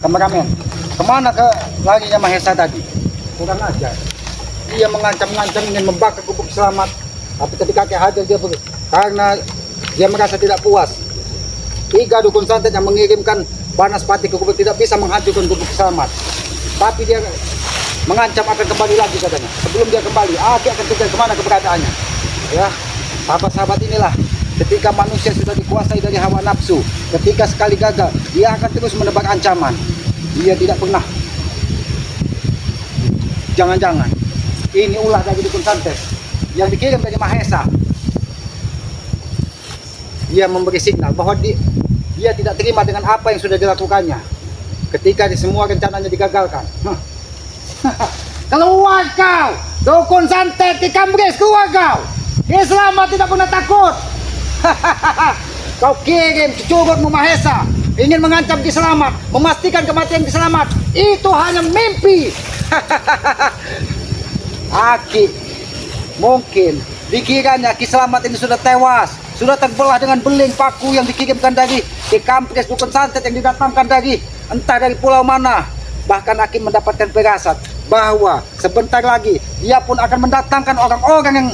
kameramen, kemana ke larinya Mahesa tadi? Kurang ajar. Dia mengancam-ngancam ingin membakar gubuk selamat, tapi ketika Ki hadir dia karena dia merasa tidak puas. 3 dukun santet yang mengirimkan Banaspati ke gubuk tidak bisa menghancurkan gubuk selamat, tapi dia mengancam akan kembali lagi katanya. Sebelum dia kembali, Aki akan kejar kemana keberadaannya. Ya, sahabat-sahabat, inilah ketika manusia sudah dikuasai dari hawa nafsu, ketika sekali gagal, dia akan terus menebar ancaman. Dia tidak pernah. Jangan-jangan ini ulah dari dukun santet yang dikirim dari Mahesa. Dia memberi signal bahwa dia tidak terima dengan apa yang sudah dilakukannya. Ketika semua rencananya digagalkan. Keluar kau, dukun santet Ki Kambris, keluar kau. Ki Slamet tidak pernah takut. Kau kirim cucurutmu Mahesa, ingin mengancam Ki Slamet, memastikan kematian Ki Slamet. Itu hanya mimpi. Aki, mungkin dikiranya Ki Slamet ini sudah tewas, sudah terbelah dengan beling paku yang dikirimkan dari Ki Kambris dukun santet yang didatangkan dari entah dari pulau mana. Bahkan Aki mendapatkan firasat bahwa sebentar lagi dia pun akan mendatangkan orang-orang yang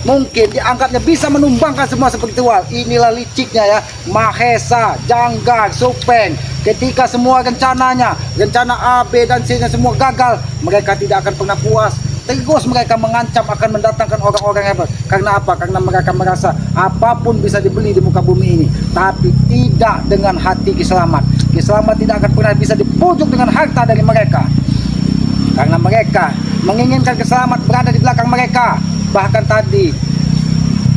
mungkin dianggapnya bisa menumbangkan semua spiritual. Inilah liciknya ya Mahesa, Janggar, Supeng. Ketika semua rencananya, rencana A, B dan C nya semua gagal, mereka tidak akan pernah puas. Terus mereka mengancam akan mendatangkan orang-orang hebat. Karena apa? Karena mereka merasa apapun bisa dibeli di muka bumi ini, tapi tidak dengan hati Ki Slamet. Ki Slamet tidak akan pernah bisa dipujuk dengan harta dari mereka. Karena mereka menginginkan Ki Slamet berada di belakang mereka. Bahkan tadi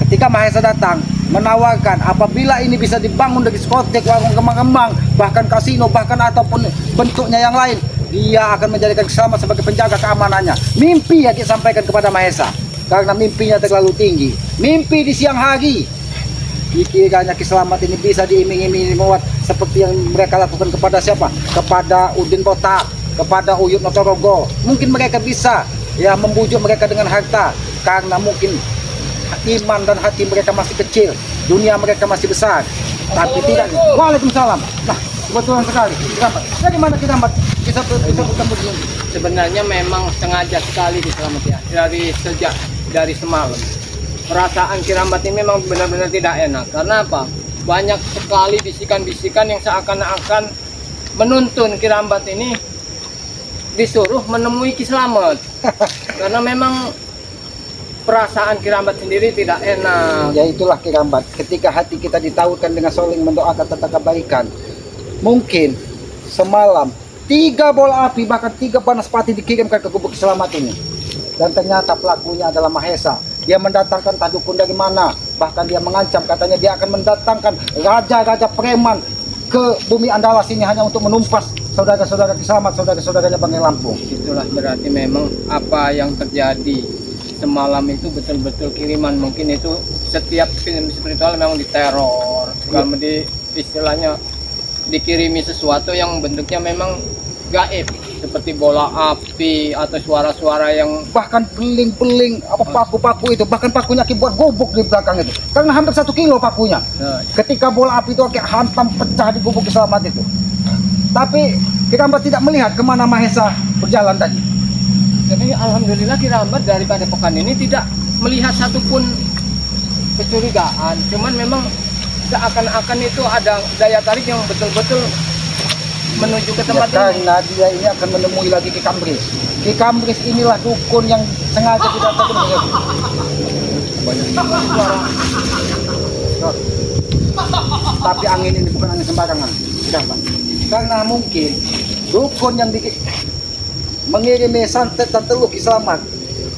ketika Mahesa datang menawarkan apabila ini bisa dibangun dari diskotek, warung kembang-kembang, bahkan kasino, bahkan ataupun bentuknya yang lain, dia akan menjadikan Ki Slamet sebagai penjaga keamanannya. Mimpi yang disampaikan kepada Mahesa, karena mimpinya terlalu tinggi. Mimpi di siang hari. Dikiranya Ki Slamet ini bisa diiming-imingi muat seperti yang mereka lakukan kepada siapa? Kepada Udin Botak, kepada Uyut Notorogo. Mungkin mereka bisa ya membujuk mereka dengan harta, karena mungkin iman dan hati mereka masih kecil, dunia mereka masih besar. Tapi tidak. Waalaikumsalam. Nah, kebetulan sekali. Dari mana kita bisa bertemu di sini? Sebenarnya memang sengaja sekali Ki Slamet ya, dari semalam. Perasaan Ki Slamet ini memang benar-benar tidak enak. Karena apa? Banyak sekali bisikan-bisikan yang seakan-akan menuntun Ki Slamet ini disuruh menemui Ki Slamet. Karena memang perasaan Ki Slamet sendiri tidak enak. Ya itulah Ki Slamet. Ketika hati kita ditautkan dengan saling mendoakan tentang kebaikan, mungkin semalam 3 bola api bahkan 3 Banaspati dikirimkan ke gubuk Ki Slamet ini. Dan ternyata pelakunya adalah Mahesa. Dia mendatangkan entah dukun dari mana. Bahkan dia mengancam, katanya dia akan mendatangkan raja-raja preman ke bumi Andalas ini hanya untuk menumpas saudara-saudara Ki Slamet, saudara-saudaranya Banggai Lampung. Itulah berarti memang apa yang terjadi semalam itu betul-betul kiriman. Mungkin itu setiap film spiritual memang diteror. Kalau di istilahnya dikirimi sesuatu yang bentuknya memang gaib, seperti bola api atau suara-suara yang bahkan beling-beling apa paku-paku itu, bahkan pakunya Ki buat gubuk di belakang itu, karena hampir 1 kilo pakunya. Ketika bola api itu Ki hantam pecah di gubuk Ki Slamet itu. Tapi Ki Slamet tidak melihat kemana Mahesa berjalan tadi. Jadi alhamdulillah Ki Slamet daripada pekan ini tidak melihat satupun kecurigaan. Cuman memang seakan-akan itu ada daya tarik yang betul-betul menuju ke tempat ya, ini. karena dia ini akan menemui lagi Ki Kambris. Ki Kambris inilah dukun yang sengaja tidak terkena. Tapi angin ini bukan angin sembarangan. Tidak, Pak. Karena mungkin dukun yang mengirimi santet dan teluk Ki Slamet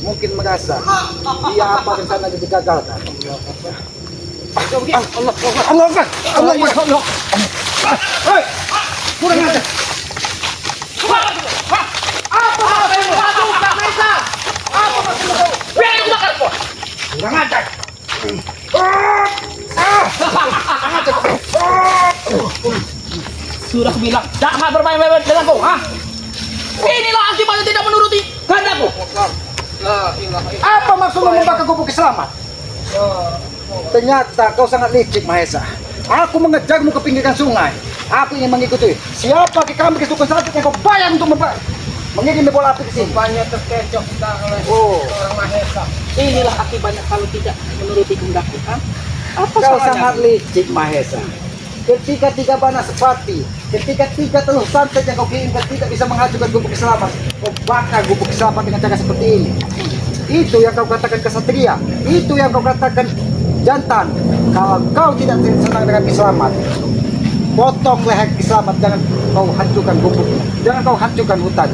mungkin merasa dia apa rencananya digagalkan. Allah. Hei, kurang ajar. Apa maksudmu? Apa maksudmu? Biar aku bakar kau. Kurang ajar. Sudah bilang, jangan bermain-main denganku, ha? Inilah akibatnya tidak menuruti kehendakku. Apa maksudmu membakar gubuk Ki Slamet? Ternyata kau sangat licik, Mahesa. Aku mengejarmu ke pinggiran sungai. Aku ingin mengikuti. Siapa di kampus dukun santet yang kau bayar untuk mengirim bola api ke sini? Rupanya terkecoh kita oleh Oh. orang Mahesa. Inilah akibatnya kalau tidak menuruti kehendakku. Apa Kau salahnya? sangat licik Mahesa. Ketika 3 bana sepati, ketika 3 telur santet yang kau kirimkan tidak bisa menghancurkan gubuk keselamatan, kau bakar gubuk keselamatan dengan cara seperti ini. Itu yang kau katakan kesatria, itu yang kau katakan jantan. Kalau kau tidak senang dengan kiselamat, potong leher kiselamat, jangan kau hancurkan gubuknya, jangan kau hancurkan hutan.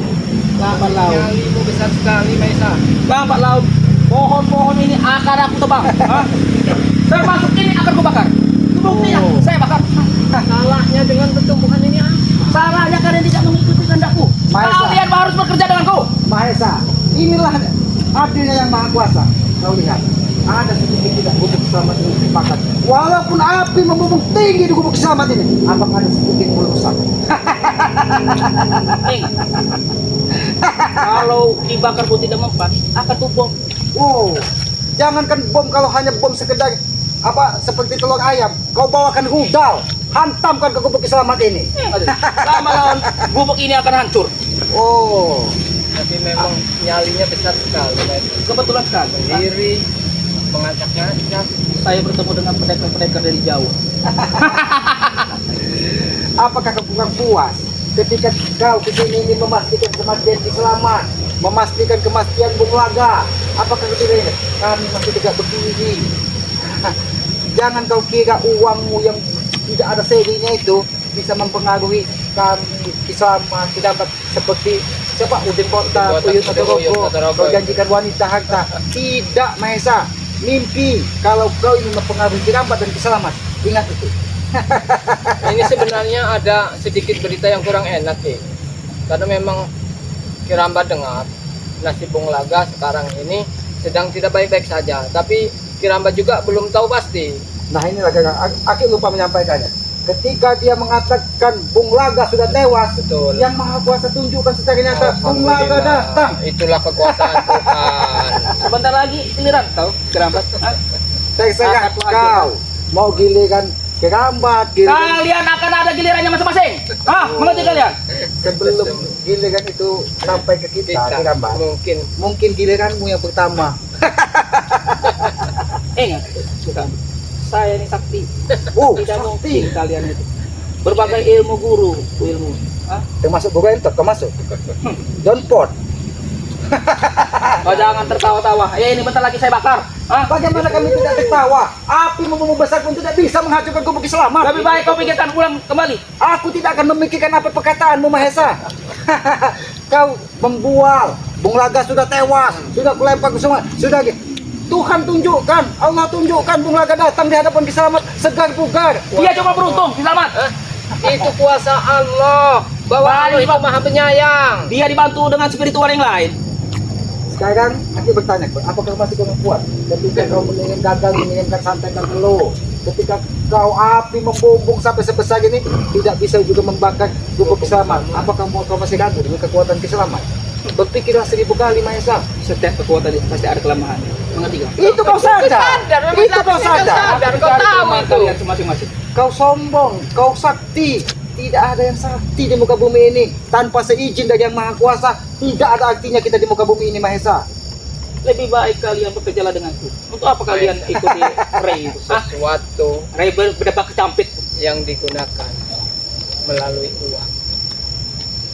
Lambat laut. Nyalimu besar sekali, Mahesa. Lambat laut. Pohon-pohon ini akan aku tebang. Termasuk ini akan kubakar. Buktinya, Oh. saya bakar. Salahnya dengan pertumbuhan ini apa? Salahnya kalian tidak mengikuti kehendakku. Mahesa. Kalian harus bekerja denganku. Mahesa, inilah adilnya yang maha kuasa. Kau lihat, ada sedikit tidak gubuk keselamatan yang dibakar. Walaupun api membumbung tinggi di gubuk keselamatan ini, apakah ada sedikit pun rusak? Ning, kalau dibakar pun tidak mempan, akan tumpul. Wow, jangankan bom, kalau hanya bom sekedar seperti telur ayam, kau bawakan rudal, hantamkan ke gubuk keselamatan ini. Lama lawan gubuk ini akan hancur. Oh, Tapi memang nyalinya besar sekali, Mahesa. Kebetulan sekali. Sendiri mengajak-ngajak. Saya bertemu dengan pendekar-pendekar dari jauh. apakah kau kurang puas ketika kau kesini ini memastikan kematian selamat, memastikan kematian Bung Laga? Apakah kau tidak ingat? Kami masih tidak berdiri. Jangan kau kira uangmu yang tidak ada serinya itu bisa mempengaruhi kami Kisama tidak dapat seperti siapa Udin Kota, Tuyul Totorogo, kau janjikan wanita harta. Tidak, Mahesa. Mimpi. Kalau kau ingin mempengaruhi Kirambat dan Kiselamat, ingat itu. Ini sebenarnya ada sedikit berita yang kurang enak nih. Karena memang Kirambat dengar nasib Bung Laga sekarang ini sedang tidak baik-baik saja. Tapi Kirambat juga belum tahu pasti. Nah inilah Aki lupa menyampaikannya. Ketika dia mengatakan Bung Laga sudah tewas, Betul. yang Maha Kuasa tunjukkan secara nyata Bung Laga Alhamdulillah. datang. Itulah kekuasaan Tuhan. Sebentar lagi giliran kau kerambat. Terserah Aku aja. kau mau giliran Kirambat, giliran Kalian akan ada gilirannya masing-masing. Mengerti kalian? sebelum giliran itu sampai ke kita, Kirambat. Mungkin Giliranmu yang pertama. Ingat, bukan. Saya ini sakti. Oh, Tidak sakti. mungkin kalian itu. Berbagai ilmu guru, ilmu. Termasuk Burentok, termasuk John Ford. Oh, jangan tertawa-tawa. Ini bentar lagi saya bakar. Bagaimana kami tidak tertawa? Api membumbung besar pun tidak bisa menghancurkan gubuk selamat. Lebih baik kau pikirkan ulang kembali. Aku tidak akan memikirkan apa perkataanmu, Mahesa. Kau membual. Bung Laga sudah tewas, sudah kulempar ke semua, sudah Tuhan tunjukkan, Allah tunjukkan Bung Laga datang di hadapan Kiselamat segar bugar. Dia coba beruntung, selamat. itu kuasa Allah. Bahwa Allah itu Maha Penyayang. Dia dibantu dengan spiritual yang lain. Sekarang aku bertanya, apakah masih kau kuat ketika kau menginginkan santai dan lo? Ketika kau api membumbung sampai sebesar ini tidak bisa juga membakar gubuk Kiselamat. Apakah kau masih ragu dengan kekuatan Kiselamat? Berpikirlah 1000 kali, Mahesa. Setiap kekuatan itu pasti ada kelemahan. Mengerti kau? Itu kau sadar. memang Itu kau sadar. sadar. Kau tahu itu. Kalian masing-masing. Kau sombong, kau sakti. Tidak ada yang sakti di muka bumi ini tanpa seizin dari Yang Maha Kuasa. Tidak ada artinya kita di muka bumi ini, Mahesa. Lebih baik kalian bekerjalah denganku. Untuk apa kalian ikuti Ray itu? Sesuatu Ray berdebak kecampit. yang digunakan melalui uang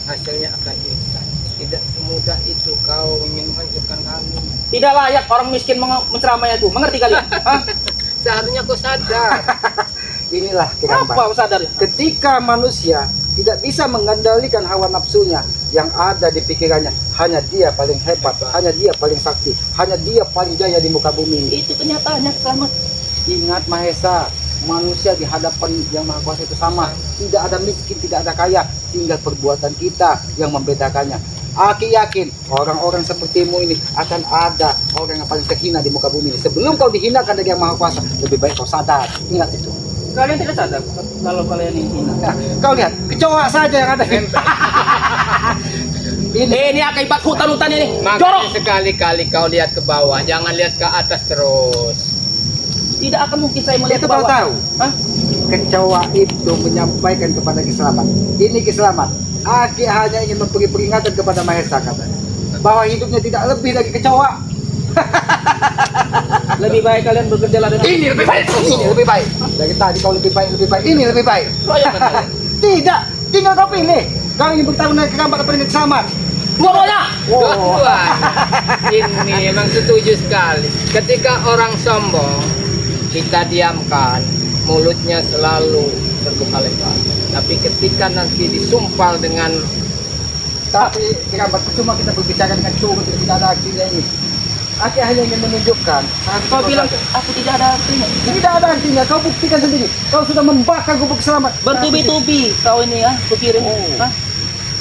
hasilnya akan instan. Tidak semudah itu kau ingin menghancurkan kami. Tidak layak orang miskin menceramai itu. Mengerti kalian? Seharusnya kau sadar. Inilah Kirambat. Apa sadar? Ketika manusia tidak bisa mengendalikan hawa nafsunya, yang ada di pikirannya hanya dia paling hebat, hanya dia paling sakti, hanya dia paling jaya di muka bumi ini. Itu kenyataannya, selamat. Ingat, Mahesa, manusia di hadapan Yang Maha Kuasa itu sama. Tidak ada miskin, tidak ada kaya, tinggal perbuatan kita yang membedakannya. Aki yakin orang-orang sepertimu ini akan ada orang yang paling terhina di muka bumi ini. Sebelum kau dihinakan dari Yang Maha Kuasa, lebih baik kau sadar. Ingat itu. Kalian tidak sadar kalau kalian ini hina. Nah, kau lihat, kecoa saja yang ada. Ini akibat hutan-hutan ini. Makanya Jorok. sekali-kali kau lihat ke bawah, jangan lihat ke atas terus. Tidak akan mungkin saya melihat Itu ke kau bawah. tahu. Hah? Kecoa itu menyampaikan kepada Kiselamat, ini Kiselamat, Aki hanya ingin memberi peringatan kepada Mahesa katanya, bahwa hidupnya tidak lebih dari kecoa. Lebih baik kalian bekerja dengan Ini lebih baik, ini lebih baik. Dari tadi kau lebih baik, ini lebih baik. royokan kalian. Tidak, tinggal kau pilih. Kau ingin bertarung dengan Kekampak atau dengan Kiselamat? Dua-duanya. Dua-duanya. Ini memang setuju sekali. Ketika orang sombong, kita diamkan, mulutnya selalu terbuka lebar. Tapi ketika nanti disumpal dengan Tapi Kekampak, cuma kita berbicara dengan curut yang tidak ada artinya ini. Aki hanya ingin menunjukkan. Kau bilang aku tidak ada artinya. tidak ada artinya. Kau buktikan sendiri. Kau sudah membakar gubuk Selamat. Bertubi-tubi kau ini ya, kukirim. Oh. Hah?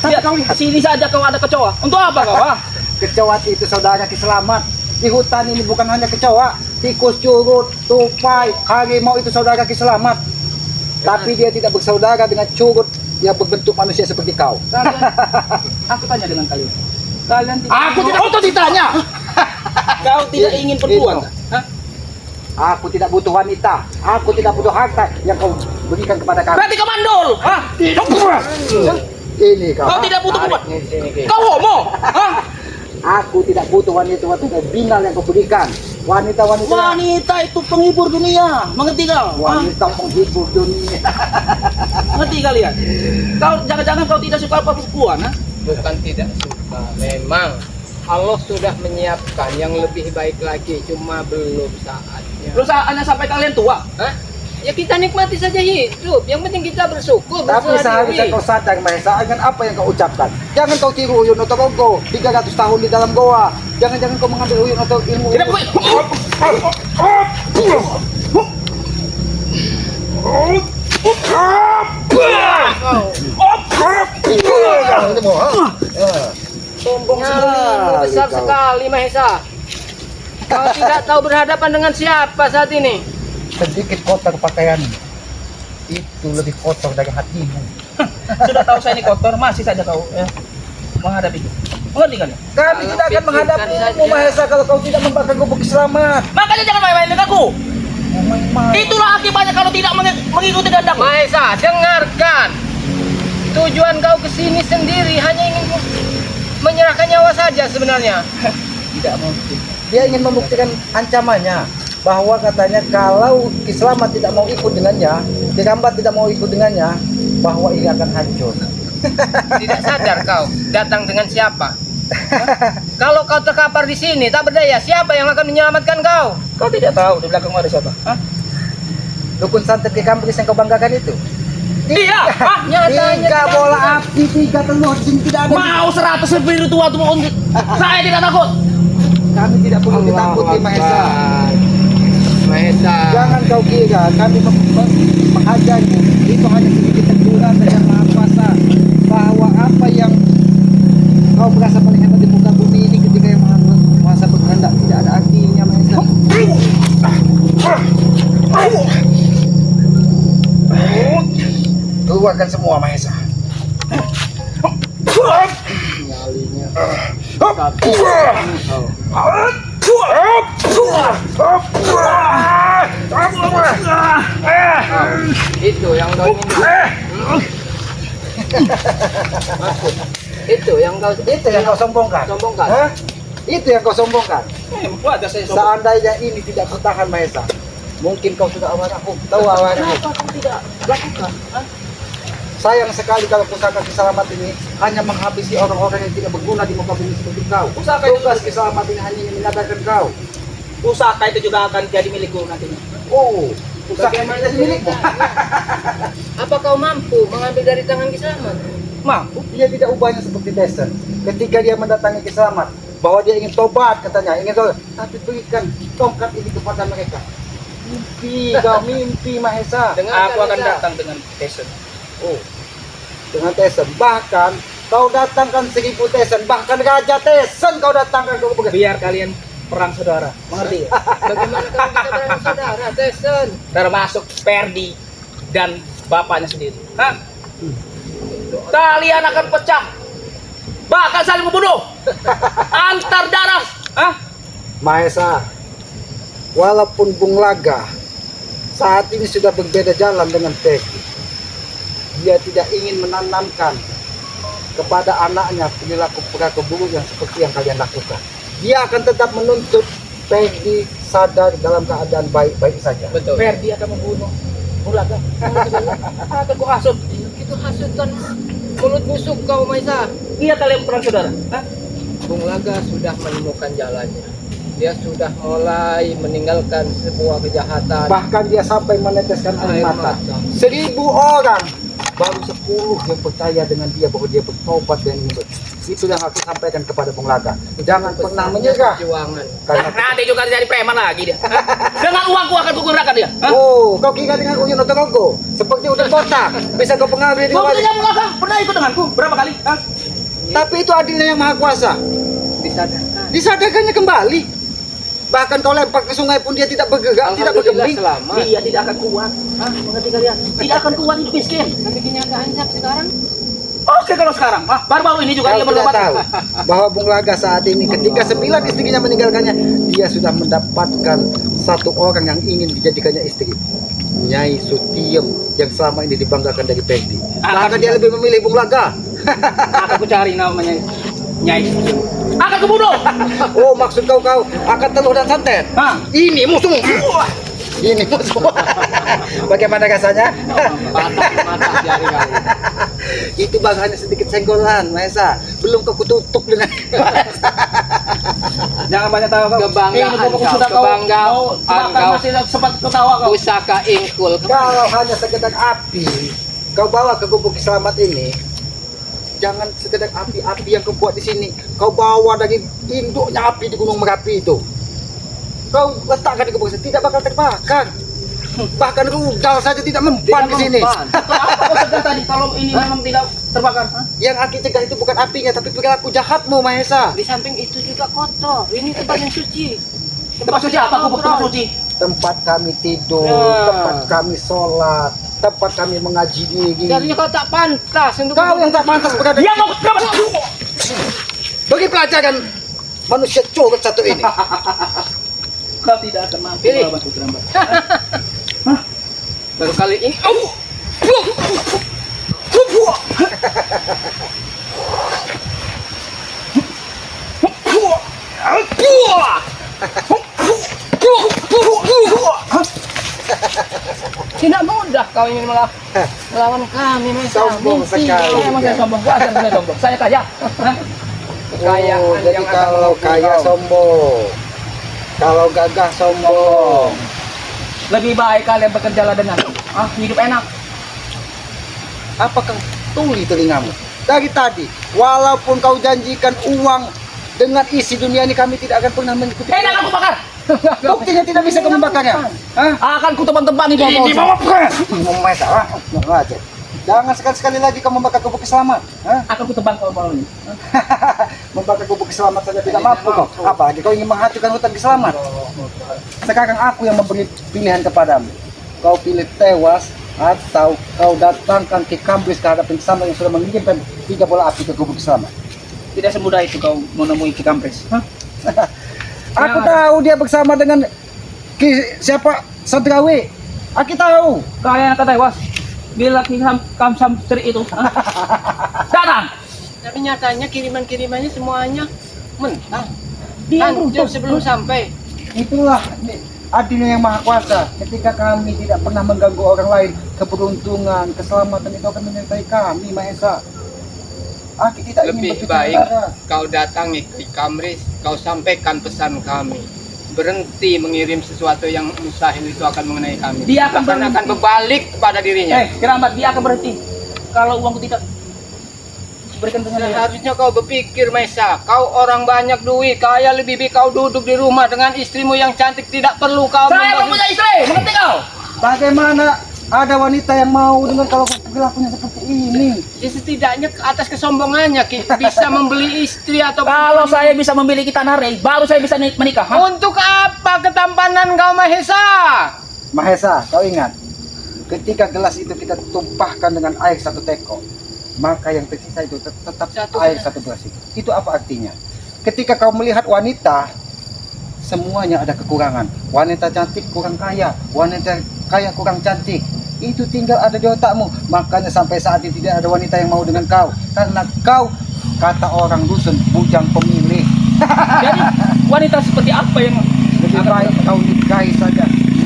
Tapi Lihat, kau lihat. sini saja kau ada kecoa. Untuk apa kau? Ah? Kecoa itu saudara Kiselamat. Di hutan ini bukan hanya kecoa, tikus, curut, tupai, harimau itu saudara Kiselamat. Tapi dia tidak bersaudara dengan curut yang berbentuk manusia seperti kau. Kalian, aku tanya dengan kalian. Kalian tidak Aku tidak butuh ditanya. kau tidak ingin perempuan? Hah? Aku tidak butuh wanita. Aku tidak butuh harta yang kau berikan kepada kami. Berarti kau mandul. Hah? Ini kau. Kau tidak butuh perempuan. Tarik di sini, Ki. Kau homo. Hah? Aku tidak butuh wanita-wanita binal yang kau berikan. Wanita-wanita. Wanita itu penghibur dunia. Mengerti kau? Hah? Wanita penghibur dunia. Mengerti kalian? Kau jangan-jangan kau tidak suka perempuan? Hah? Bukan tidak suka, memang Allah sudah menyiapkan yang lebih baik lagi, cuma belum saatnya. Terus saatnya sampai kalian tua. Hah? Ya kita nikmati saja hidup, yang penting kita bersyukur. Tapi berserah seharusnya diri. kau sadar Mahesa dengan apa yang kau ucapkan. Jangan kau tiru Uyun Otobogo 300 tahun di dalam goa. Jangan-jangan kau mengambil Uyun atau ilmu. Tidak boleh. Sombong Nyalimu besar sekali Mahesa. Kau tidak tahu berhadapan dengan siapa saat ini. Sedikit kotor pakaianmu. Itu lebih kotor dari hatimu. Sudah tahu saya ini kotor, masih saja kau menghadapi. Mengerti kan? Kami tidak akan menghadapimu Mahesa kalau kau tidak membakar gubuk Selamat. Makanya jangan main-main dengan aku. Itulah akibatnya kalau tidak mengikuti kehendak. Mahesa, dengarkan. Tujuan kau ke sini sendiri hanya ingin menyerahkan nyawa saja sebenarnya. Tidak mungkin. Dia ingin membuktikan ancamannya bahwa katanya kalau Kiselamat tidak mau ikut dengannya, Kekampak tidak mau ikut dengannya, bahwa ini akan hancur. Tidak sadar kau datang dengan siapa? Kalau kau terkapar di sini tak berdaya, siapa yang akan menyelamatkan kau? Kau tidak tahu di belakangmu ada siapa? Hah? Dukun santet Kekampak yang kau banggakan itu. Dia. Hah? Nyatanya Tiga tidak bola bisa. api, 3 telur di sini tidak ada. Mau 100 spiritual tuh untuk saya tidak takut. Kami tidak perlu ditakuti Mahesa. Mahesa. Jangan kau kira kami menghajarmu itu hanya sedikit teguran dari Yang Maha Kuasa, bahwa apa yang kau merasa paling hebat di muka bumi ini ketika Yang Maha Kuasa berkehendak tidak ada artinya Mahesa. Keluarkan semua Mahesa. Nyalinya. Itu yang kau ingin. Masuk. Itu yang kau sombongkan. sombongkan. Hah? Itu yang kau sombongkan. Wadah saya sombong. Seandainya ini tidak bertahan Mahesa, mungkin kau sudah awarahu. Tahu awarahu? Kenapa kau tidak lakukan? Hah? Sayang sekali kalau pusaka Kiselamat ini hanya menghabisi orang-orang yang tidak berguna di muka bumi seperti kau. Pusaka itu- Tugas Kiselamat ini hanya ingin menyadarkan kau. Pusaka itu juga akan jadi milikku nantinya. Oh, pusaka ini Bagaimana jadi milikmu. Apa kau mampu mengambil dari tangan Kiselamat? Mampu. Dia tidak ubahnya seperti Tyson. Ketika dia mendatangi Kiselamat, bahwa dia ingin tobat katanya, ingin tobat. Tapi berikan tongkat ini kepada mereka. Mimpi, kau mimpi Mahesa. Aku akan datang dengan Tyson. Oh, dengan Tyson. Bahkan kau datangkan 1000 Tyson, bahkan Raja Tyson kau datangkan ke begitu. Biar kalian perang saudara. Mengerti? Bagaimana kau bisa berani saudara, Tyson? Termasuk Perdi dan bapaknya sendiri. Hah? Kalian akan pecah. Bahkan saling membunuh. Antar darah. Hah? Mahesa, walaupun Bung Laga saat ini sudah berbeda jalan dengan Peggy. Dia tidak ingin menanamkan kepada anaknya perilaku buruk yang seperti yang kalian lakukan. Dia akan tetap menuntut Peggy sadar dalam keadaan baik-baik saja. Betul. Ferdi akan membunuh Bulaga. Akan ku hasut. Itu hasutan mulut busuk kau Maisa. Iya kalian perang saudara. Hah? Bung Laga sudah menemukan jalannya. Dia sudah mulai meninggalkan sebuah kejahatan. Bahkan dia sampai meneteskan air mata. 1.000 orang, baru 10 yang percaya dengan dia bahwa dia bertobat dan ingin. Itu yang aku sampaikan kepada Bung Laga. Jangan pernah menyerah. Perjuangan. Karena Nanti juga jadi preman lagi dia. Hah? Dengan uangku akan kugunakan dia. Hah? oh, kau kira dengan Uyun Otogogo seperti udah kotak bisa kau pengambil di Kau bawah. punya Bulaga pernah ikut denganku berapa kali? Hah? Tapi itu adilnya yang maha kuasa. Disadarkan. Disadarkannya kembali. Bahkan kau lempar ke sungai pun dia tidak bergerak, tidak Alhamdulillah bergeming. selamat. Dia tidak akan kuat. Hah? Mengerti kalian? Tidak akan kuat hidup miskin. Tapi kenyataannya sekarang Oke kalau sekarang, baru-baru ini juga Kau dia tidak bertobat. tahu bahwa Bung Laga saat ini ketika 9 istrinya meninggalkannya, dia sudah mendapatkan satu orang yang ingin dijadikannya istri. Nyai Sutiem yang selama ini dibanggakan dari Peggy. Bahkan dia lebih memilih Bung Laga. Akan ku cari namanya Nyai. Akan ku bunuh. Oh, maksud kau akan teluh dan santet. Hah? Ini musuhmu. Ini musuh. Bagaimana rasanya? mata jari kali. Itu bang hanya sedikit senggolan, Maesa. Belum kau kututup dengan. Jangan banyak tahu kau. Kebanggaan Ini pokoknya kau, sudah kebanggaan kau. masih sempat ketawa kau. Pusaka ingkul. Kalau hanya sekedar api, kau bawa ke gubuk selamat ini. Jangan sekedar api-api yang kau buat di sini. Kau bawa dari induknya api di Gunung Merapi itu. Kau letakkan di gubuk tidak bakal terbakar. Bahkan rudal saja tidak mempan di sini. Apa kau cegah tadi kalau ini memang tidak terbakar? Hah? Yang Aki cegah itu bukan apinya, tapi perilaku jahatmu, Mahesa. Di samping itu juga kotor. Ini tempat yang suci. Tempat suci apa? Gubuk tempat suci. Tempat kami tidur, Ya. tempat kami sholat, tempat kami mengaji diri. Jadinya kau tak pantas untuk Kau yang tak pantas berada. Dia mau kenapa? Bagi pelajaran manusia curut satu ini. Kau tidak akan mampu Pilih. melawan Putra Mbak. baru kali ini. Tidak mudah kau ingin melawan kami, Maisa. Sombong Mimpi sekali. kau. Saya emang saya sombong. Gua asal saya sombong. Saya kaya. Hah? Kekayaan Oh, jadi yang akan kalau membunuh kaya kau. sombong, kalau gagah sombong. Lebih baik kalian bekerjalah dengan hidup enak. Apakah tuli telingamu? Dari tadi, walaupun kau janjikan uang dengan isi dunia ini, kami tidak akan pernah mengikuti. Enak aku bakar. Buktinya tidak bisa kau membakarnya. Hah? Akan ku tebang-tebang di bawah. Ini mau apa? Salah. Aja. Jangan sekali-sekali lagi kau membakar gubuk selamat. Hah? Akan ku tebang kau bawah ini. Membakar gubuk selamat saja tidak mampu kau. Apalagi kau ingin menghancurkan hutan selamat. Sekarang aku yang memberi pilihan kepadamu. Kau pilih tewas atau kau datangkan ke Kambris ke hadapan sama yang sudah mengirimkan 3 bola api ke gubuk selamat. Tidak semudah itu kau menemui Ki Kampres. Aku tahu dia bersama dengan siapa Sadrawi. Aku tahu. Kalian akan tewas bila Ki Kamsam Sri itu datang. Tapi nyatanya kiriman-kirimannya semuanya mentah. Dia Hancur beruntung. sebelum sampai. Itulah adilnya yang maha kuasa. Ketika kami tidak pernah mengganggu orang lain, keberuntungan, keselamatan itu akan menyertai kami, Mahesa. Aku tidak ingin Lebih berpikir baik sementara. kau datangi ke Kamris, kau sampaikan pesan kami. Berhenti mengirim sesuatu yang mustahil itu akan mengenai kami. Dia akan Bahkan berhenti. akan berbalik kepada dirinya. Keramat dia akan berhenti kalau uangku tidak berikan dengan dia. Seharusnya kau berpikir, Maisa, kau orang banyak duit, kaya lebih baik kau duduk di rumah dengan istrimu yang cantik, tidak perlu kau Saya mempunyai istri, mengerti kau? Bagaimana ada wanita yang mau dengan kalau perilakunya seperti ini? Ya, setidaknya ke atas kesombongannya bisa membeli istri atau Kalau saya bisa memiliki tanah rey, baru saya bisa menikah. Hah? untuk apa ketampanan kau, Mahesa? Mahesa, kau ingat, ketika gelas itu kita tumpahkan dengan air 1 teko, maka yang tersisa itu tetap Satu air gelas. 1 gelas itu. Itu apa artinya? Ketika kau melihat wanita, semuanya ada kekurangan. Wanita cantik kurang kaya, wanita kayak kurang cantik. Itu tinggal ada di otakmu. Makanya sampai saat ini tidak ada wanita yang mau dengan kau. Karena kau, kata orang dusun, bujang pemilih. Jadi wanita seperti apa yang Lebih baik kau nikahi saja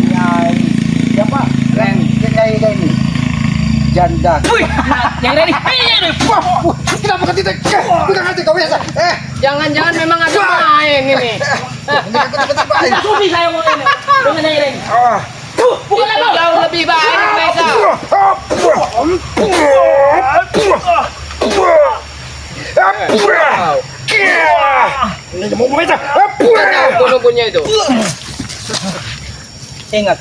Nyai. Siapa? Ren. Nyai ini. Janda. Wih, yang ini. Kenapa kau tidak? Bukan hati kau biasa. Jangan-jangan memang ada main ini. Sufi saya mau ini. Dengan yang ini. Bukan Itu apa? jauh lebih baik, Maisa. Bunuh punya itu. Ingat,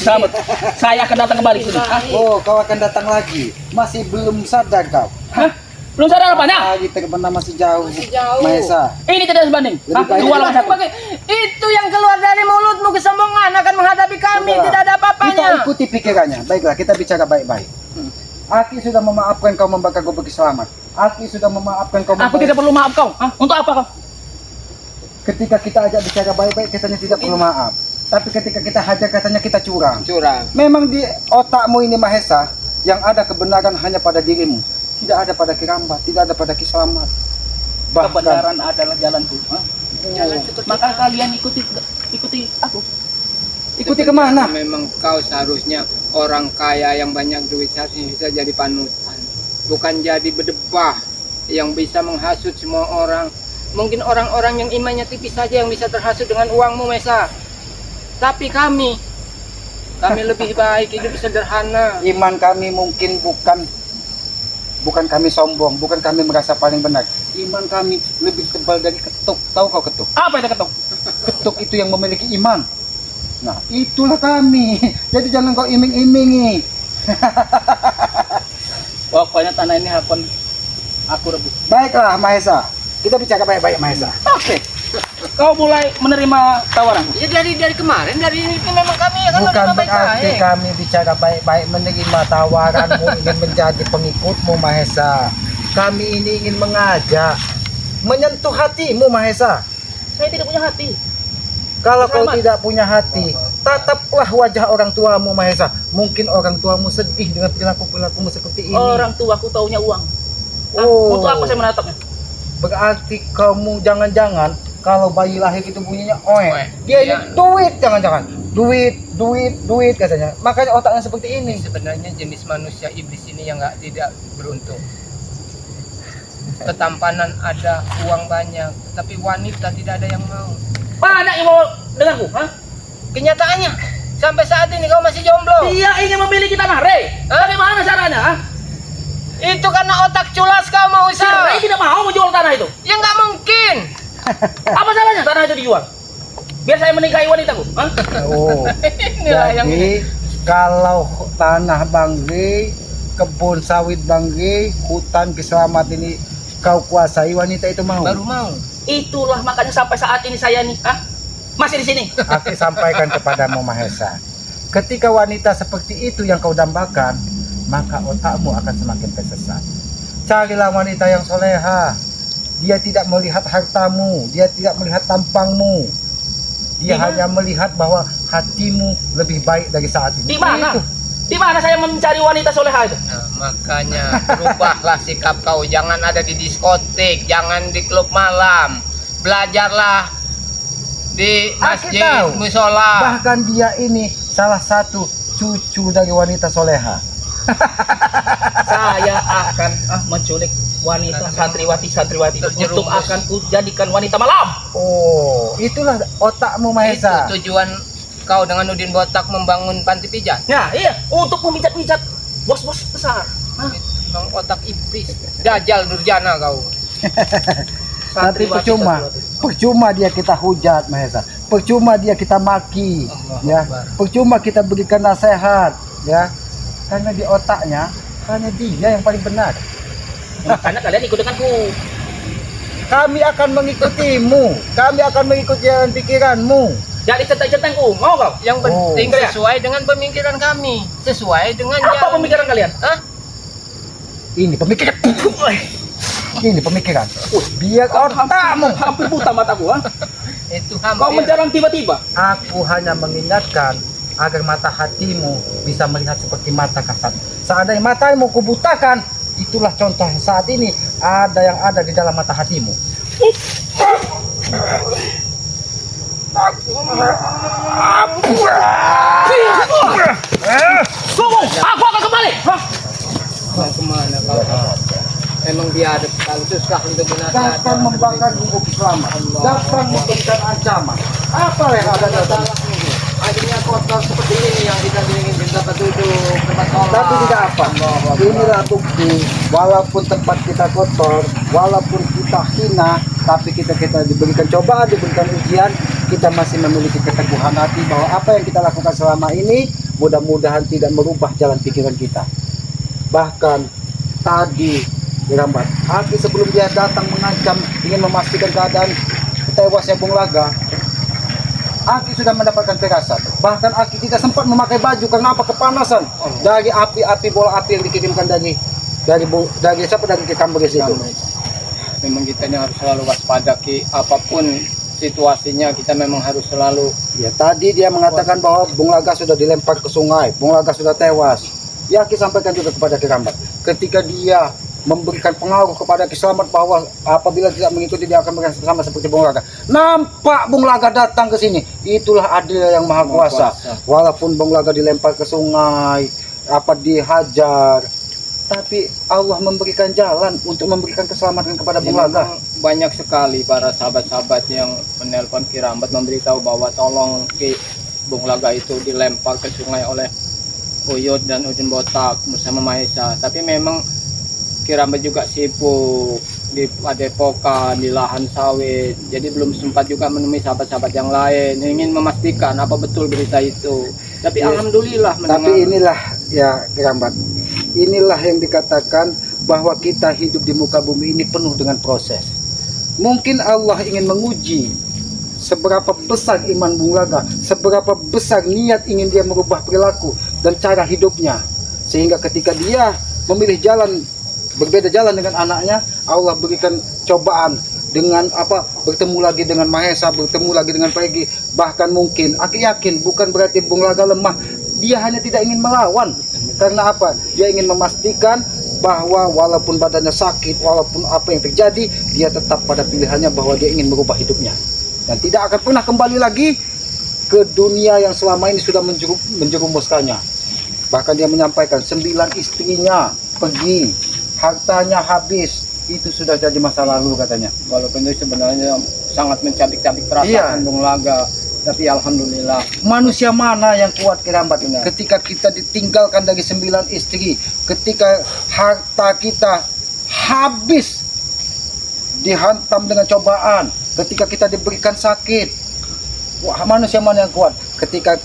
selamat. Saya akan datang kembali sini. Oh, kau akan datang lagi. Masih belum sadar kau. Belum sadar apanya? Lagi terbenam masih jauh. Masih jauh. Mahesa. Ini tidak sebanding. Lebih baik. Dua lawan satu. Itu yang keluar dari mulutmu, kesombongan akan menghadapi kami, Sudahlah. tidak ada Kita apa-apanya. ikuti pikirannya. Baiklah, kita bicara baik-baik. Aki sudah memaafkan kau membakar gobek selamat. Aki sudah memaafkan kau. Aku tidak perlu maaf kau. Untuk apa kau? Ketika kita ajak bicara baik-baik, katanya tidak perlu maaf. Tapi ketika kita hajar, katanya kita curang. Curang. Memang di otakmu ini Mahesa, yang ada kebenaran hanya pada dirimu. Tidak ada pada Kiramba, tidak ada pada Kiselamat. Kebenaran adalah jalanku. Jalan seperti Maka kalian ikuti aku. ikuti kemana? Memang kau seharusnya orang kaya yang banyak duit seharusnya bisa jadi panutan, bukan jadi berdebah yang bisa menghasut semua orang. Mungkin orang-orang yang imannya tipis saja yang bisa terhasut dengan uangmu, Mesa. Tapi kami lebih baik hidup sederhana. Iman kami mungkin bukan kami sombong, bukan kami merasa paling benar. Iman kami lebih tebal dari ketuk. Tahu kau ketuk? Apa itu ketok? Ketuk itu yang memiliki iman. Nah, itulah kami. Jadi jangan kau iming-imingi. Pokoknya tanah ini akan aku rebut. Baiklah, Mahesa. Kita bicara baik-baik, Mahesa. Oke. Kau mulai menerima tawaran. Ya dari kemarin, dari ini memang kami akan Bukan lebih berarti baik. kami bicara baik-baik menerima tawaranmu ingin menjadi pengikutmu, Mahesa. Kami ini ingin mengajak, menyentuh hatimu, Mahesa. Saya tidak punya hati. Kalau kau Selamat. tidak punya hati, tataplah wajah orang tuamu, Mahesa. Mungkin orang tuamu sedih dengan perilaku-perilakumu seperti ini. Orang tuaku taunya uang. Oh. Untuk apa saya menatapnya? Berarti kamu jangan-jangan kalau bayi lahir itu bunyinya oe. Oe. Dia ini Iya. duit, jangan-jangan. Duit katanya. Makanya otaknya seperti ini. Sebenarnya jenis manusia iblis ini yang tidak beruntung. Ketampanan ada, uang banyak, tapi wanita tidak ada yang mau. Mana yang mau denganku? Kenyataannya, sampai saat ini kau masih jomblo. Dia ingin memiliki tanah, Rey. Bagaimana caranya? Itu karena otak culas kau mau Si usaha. Rey tidak mau menjual tanah itu. Ya nggak mungkin. Apa salahnya tanah itu dijual? Biar saya menikahi wanitaku. Oh. Inilah yang Jadi kalau tanah Bang Rey, kebun sawit Bang Rey, hutan Kiselamat ini kau kuasai, wanita itu mau. baru mau. Itulah makanya sampai saat ini saya nih, masih di sini. Aku sampaikan kepadamu, Mahesa. Ketika wanita seperti itu yang kau dambakan, maka otakmu akan semakin tersesat. Carilah wanita yang soleha. Dia tidak melihat hartamu, dia tidak melihat tampangmu. Dia Di mana? hanya melihat bahwa hatimu lebih baik dari saat ini. Di mana? Itu. Di mana saya mencari wanita soleha itu? Nah, makanya berubahlah sikap kau. Jangan ada di diskotik, jangan di klub malam. Belajarlah di Aku masjid, tahu. musola. Bahkan dia ini salah satu cucu dari wanita soleha. Saya akan menculik wanita santriwati untuk Terjerumus. akan ku jadikan wanita malam. Oh, itulah otakmu, Mahesa. Itu tujuan kau dengan Udin Botak membangun panti pijat. Nah, iya, untuk memijat-mijat bos-bos besar. Memang otak iblis. Dajjal Durjana kau. Tapi Santriwati, percuma, santriwati. percuma dia kita hujat, Mahesa. Percuma dia kita maki, Allahu ya. Akbar. Percuma kita berikan nasihat, ya. Karena di otaknya hanya dia yang paling benar. Makanya kalian ikut denganku. Kami akan mengikutimu, kami akan mengikuti jalan pikiranmu. Jadi centang-centangku, mau kau? Yang penting Oh. sesuai dengan pemikiran kami. Sesuai dengan Apa jalan. pemikiran kalian? Hah? Ini pemikiran, ini pemikiran. Biar otakmu. Hampir buta mataku, Itu Kau hampir. menjarang tiba-tiba. Aku hanya mengingatkan agar mata hatimu bisa melihat seperti mata kasat. Seandainya matamu kubutakan, itulah contoh saat ini ada yang ada di dalam mata hatimu. Ngomong, aku akan kembali. Mau kemana kalau emang dia ada sekali susah untuk Datang binatang membakar bubuk selamat, datang memberikan ancaman. Apa yang ada di dalam? akhirnya kotor seperti ini yang kita ingin minta petunjuk tempat sholat. Tapi tidak apa. Inilah bukti, walaupun tempat kita kotor, walaupun kita hina, tapi kita diberikan cobaan, diberikan ujian, kita masih memiliki keteguhan hati bahwa apa yang kita lakukan selama ini mudah-mudahan tidak merubah jalan pikiran kita. Bahkan tadi dirambat Aki sebelum dia datang mengancam ingin memastikan keadaan tewasnya Bung Laga, Aki sudah mendapatkan firasat. Bahkan Aki tidak sempat memakai baju karena apa? Kepanasan dari api bola api yang dikirimkan dari siapa, dari Kambres itu. Memang kita ini harus selalu waspada Ki, apapun situasinya kita memang harus selalu. Ya tadi dia mengatakan bahwa Bung Laga sudah dilempar ke sungai, Bung Laga sudah tewas. Ya Aki sampaikan juga kepada Ki Rambat, ketika dia memberikan pengaruh kepada Ki Slamet bahwa apabila tidak mengikuti dia akan berakhir sama seperti Bung Laga. Nampak Bung Laga datang ke sini, itulah adil yang maha kuasa. Walaupun Bung Laga dilempar ke sungai, dihajar, tapi Allah memberikan jalan untuk memberikan keselamatan kepada Bung Laga. Banyak sekali para sahabat-sahabat yang menelpon Ki Rambat memberitahu bahwa tolong Ki Bung Laga itu dilempar ke sungai oleh Uyut dan Ujung Botak bersama Mahesa. Tapi memang Ki Rambat juga sibuk di padepokan, di lahan sawit, jadi belum sempat juga menemui sahabat-sahabat yang lain ingin memastikan apa betul berita itu. Tapi Ya, alhamdulillah mendengar. Tapi inilah ya Ki Rambat, inilah yang dikatakan bahwa kita hidup di muka bumi ini penuh dengan proses. Mungkin Allah ingin menguji seberapa besar iman Bung Laga, seberapa besar niat ingin dia merubah perilaku dan cara hidupnya, sehingga ketika dia memilih jalan berbeda jalan dengan anaknya, Allah berikan cobaan dengan bertemu lagi dengan Mahesa, bertemu lagi dengan Pegi. Bahkan mungkin Aki yakin bukan berarti Bung Laga lemah, dia hanya tidak ingin melawan. Karena apa? Dia ingin memastikan bahwa walaupun badannya sakit, walaupun apa yang terjadi, dia tetap pada pilihannya bahwa dia ingin merubah hidupnya dan tidak akan pernah kembali lagi ke dunia yang selama ini sudah menjerumuskannya. Bahkan dia menyampaikan 9 istrinya pergi, hartanya habis, itu sudah jadi masa lalu katanya. Walaupun itu sebenarnya sangat mencabik-cabik perasaan Iya. Bung Laga, tapi alhamdulillah. Manusia mana yang kuat Ki Rambat ini? Ketika kita ditinggalkan dari 9 istri, ketika harta kita habis dihantam dengan cobaan, ketika kita diberikan sakit, manusia mana yang kuat? Ketika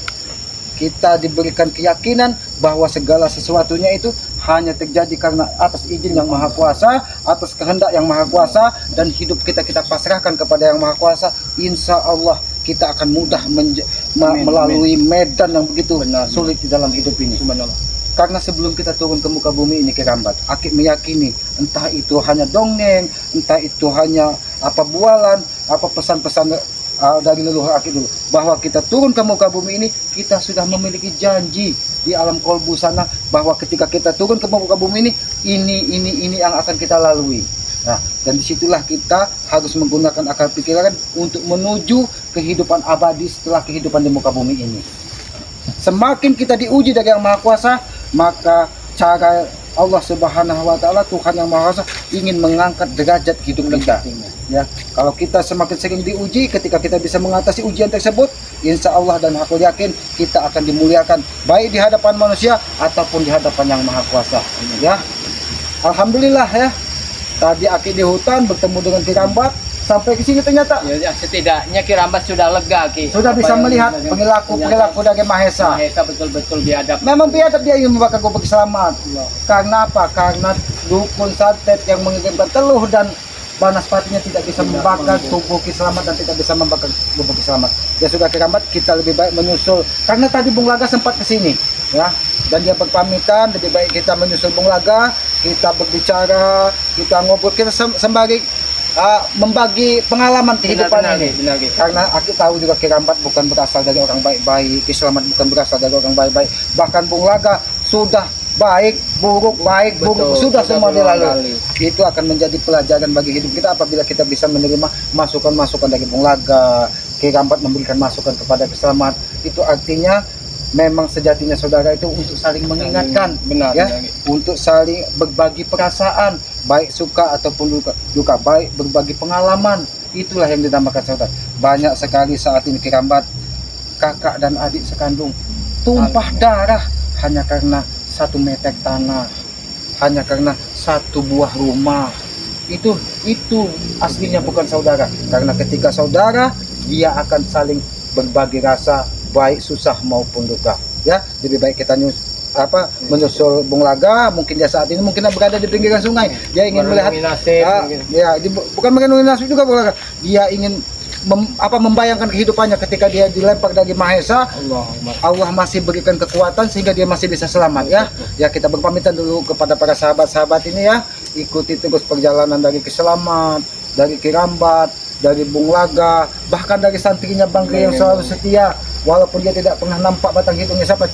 kita diberikan keyakinan bahwa segala sesuatunya itu hanya terjadi karena atas izin yang maha kuasa, atas kehendak yang maha kuasa, dan hidup kita pasrahkan kepada yang maha kuasa, insya Allah kita akan mudah melalui medan yang begitu sulit di dalam hidup ini. Karena sebelum kita turun ke muka bumi ini Ki Rambat, Aki meyakini entah itu hanya dongeng, entah itu hanya bualan, pesan-pesan dari leluhur Aki dulu, bahwa kita turun ke muka bumi ini kita sudah memiliki janji di alam kolbu sana bahwa ketika kita turun ke muka bumi ini yang akan kita lalui. Nah, dan disitulah kita harus menggunakan akal pikiran untuk menuju kehidupan abadi setelah kehidupan di muka bumi ini. Semakin kita diuji dari yang maha kuasa, maka cara Allah Subhanahu wa Ta'ala, Tuhan yang maha kuasa, ingin mengangkat derajat hidup kita. Ya, kalau kita semakin sering diuji, ketika kita bisa mengatasi ujian tersebut, insya Allah dan aku yakin kita akan dimuliakan baik di hadapan manusia ataupun di hadapan yang maha kuasa. Ya, alhamdulillah ya. Tadi Aki di hutan bertemu dengan Ki Rambat, sampai ke sini ternyata Ya, setidaknya Ki Rambat sudah lega Ki. sudah bisa melihat perilaku dari Mahesa. Mahesa betul-betul biadab. Memang biadab, dia ingin membakar gubuk selamat. Karena apa? Karena dukun santet yang mengirimkan teluh dan banaspatinya tidak bisa membakar tubuh Ki Slamet dan tidak bisa membakar gubuk Ki Slamet. Ya sudah Ki Rambat, kita lebih baik menyusul. Karena tadi Bung Laga sempat ke sini, ya. Dan dia berpamitan, lebih baik kita menyusul Bung Laga, kita berbicara, kita ngobrol, kita sembari membagi pengalaman kehidupan Benar, ini. benar, benar. Karena aku tahu juga Kirambat bukan berasal dari orang baik-baik, Kiselamat bukan berasal dari orang baik-baik. Bahkan Bung Laga sudah baik, buruk, baik, buruk, Betul, sudah semua berulang dilalui. Itu akan menjadi pelajaran bagi hidup kita apabila kita bisa menerima masukan-masukan dari Bung Laga. Kirambat memberikan masukan kepada Kiselamat. Itu artinya memang sejatinya saudara itu untuk saling mengingatkan, Benar, ya, benar. untuk saling berbagi perasaan, baik suka ataupun duka, baik berbagi pengalaman. Itulah yang dinamakan saudara. Banyak sekali saat ini Kirambat, kakak dan adik sekandung tumpah darah hanya karena satu meter tanah, hanya karena satu buah rumah. Itu aslinya bukan saudara. Karena ketika saudara, dia akan saling berbagi rasa, baik susah maupun duka. Ya, lebih baik kita menyusul Bung Laga. Mungkin dia saat ini mungkin berada di pinggiran sungai. Dia ingin melihat, bukan mengenai nasib juga Bung Laga. Dia ingin membayangkan kehidupannya ketika dia dilempar dari Mahesa. Allah masih berikan kekuatan sehingga dia masih bisa selamat, ya. Ya, kita berpamitan dulu kepada para sahabat-sahabat ini, ya. Ikuti terus perjalanan dari Kiselamat, dari Kirambat, dari Bung Laga, bahkan dari santrinya Bang Gri yang selalu setia walaupun dia tidak pernah nampak batang hidungnya. Siapa?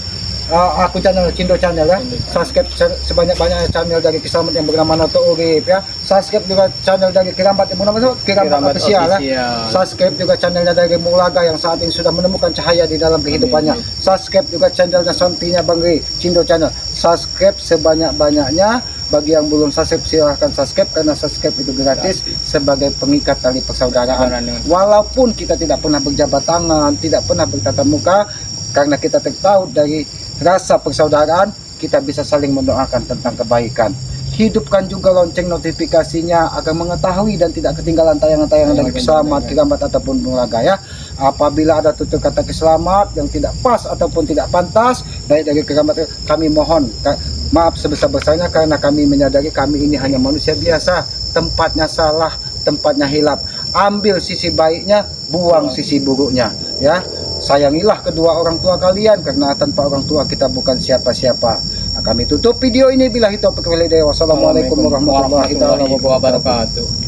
Aku channel Cindo Channel, ya. Subscribe sebanyak-banyaknya channel dari Kiselamat yang bernama Noto Urip, ya. Subscribe juga channel dari Kirambat yang bernama Kirambat Official, ya. Subscribe juga channelnya dari Bung Laga yang saat ini sudah menemukan cahaya di dalam kehidupannya. Subscribe juga channelnya Sontinya Bang Gri, Cindo Channel. Subscribe sebanyak-banyaknya. Bagi yang belum subscribe silahkan subscribe, karena subscribe itu gratis sebagai pengikat tali persaudaraan. Walaupun kita tidak pernah berjabat tangan, tidak pernah bertatap muka, karena kita tahu dari rasa persaudaraan kita bisa saling mendoakan tentang kebaikan. Hidupkan juga lonceng notifikasinya agar mengetahui dan tidak ketinggalan tayangan-tayangan dari Kiselamat, Kirambat ataupun Bung Laga, ya. Apabila ada tutur kata Kiselamat yang tidak pas ataupun tidak pantas baik dari Kirambat, kami mohon maaf sebesar-besarnya, karena kami menyadari kami ini hanya manusia biasa, tempatnya salah, tempatnya hilap. Ambil sisi baiknya, buang sisi buruknya, ya. Sayangilah kedua orang tua kalian, karena tanpa orang tua kita bukan siapa-siapa. Nah, kami tutup video ini. Billahi taufiq wal hidayah. Wassalamualaikum warahmatullahi wabarakatuh.